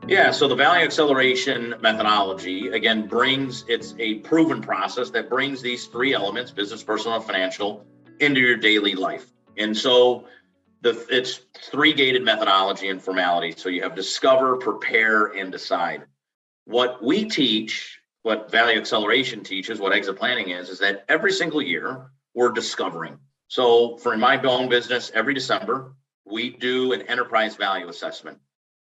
Yeah, so the value acceleration methodology, again, it's a proven process that brings these three elements, business, personal, and financial, into your daily life. And so it's three-gated methodology and formality. So you have discover, prepare, and decide. What we teach, what value acceleration teaches, what exit planning is that every single year we're discovering. So for my own business, every December, we do an enterprise value assessment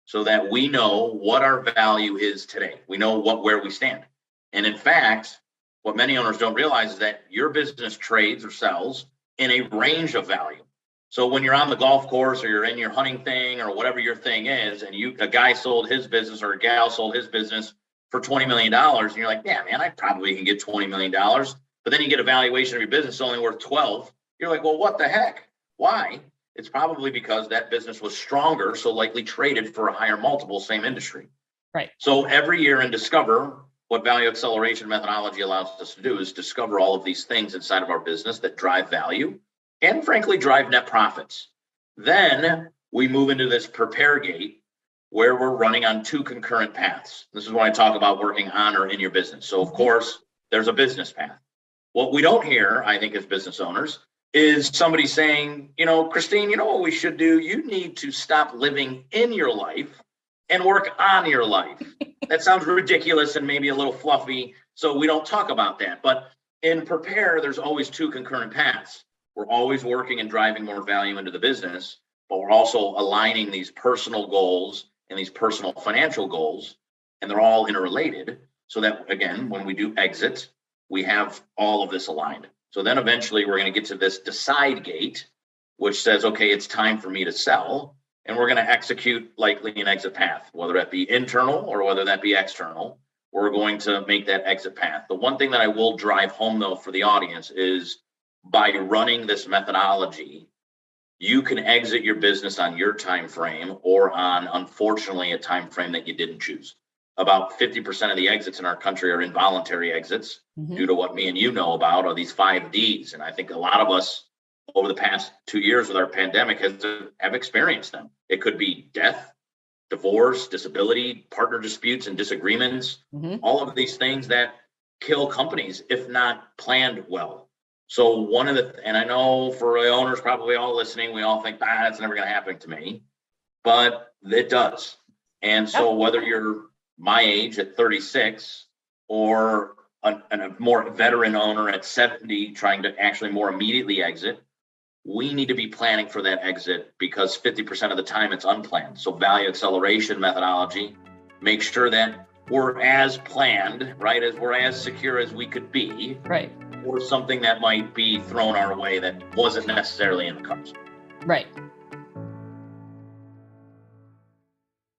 so that we know what our value is today. We know where we stand. And in fact, what many owners don't realize is that your business trades or sells in a range of value. So when you're on the golf course or you're in your hunting thing or whatever your thing is, and a guy sold his business or a gal sold his business for $20 million, and you're like, yeah, man, I probably can get $20 million. But then you get a valuation of your business only worth 12. You're like, well, what the heck? Why? It's probably because that business was stronger, so likely traded for a higher multiple, same industry. Right. So every year in Discover, what value acceleration methodology allows us to do is discover all of these things inside of our business that drive value and frankly drive net profits. Then we move into this prepare gate where we're running on two concurrent paths. This is when I talk about working on or in your business. So of course, there's a business path. What we don't hear, I think, as business owners, is somebody saying, Christine, you know what we should do? You need to stop living in your life and work on your life. That sounds ridiculous and maybe a little fluffy, so we don't talk about that. But in prepare, there's always two concurrent paths. We're always working and driving more value into the business, but we're also aligning these personal goals and these personal financial goals, and they're all interrelated so that, again, when we do exit, we have all of this aligned. So then eventually we're going to get to this decide gate, which says, okay, it's time for me to sell. And we're going to execute likely an exit path, whether that be internal or whether that be external. We're going to make that exit path. The one thing that I will drive home, though, for the audience is by running this methodology, you can exit your business on your time frame or on, unfortunately, a time frame that you didn't choose. About 50% of the exits in our country are involuntary exits due to what me and you know about are these 5 Ds. And I think a lot of us over the past 2 years with our pandemic have experienced them. It could be death, divorce, disability, partner disputes and disagreements, all of these things that kill companies if not planned well. So and I know for owners probably all listening, we all think, that's never going to happen to me, but it does. And so whether you're my age at 36 or a more veteran owner at 70 trying to actually more immediately exit, we need to be planning for that exit because 50% of the time it's unplanned. So value acceleration methodology makes sure that we're as planned, right? As we're as secure as we could be. Right. Or something that might be thrown our way that wasn't necessarily in the cards. Right.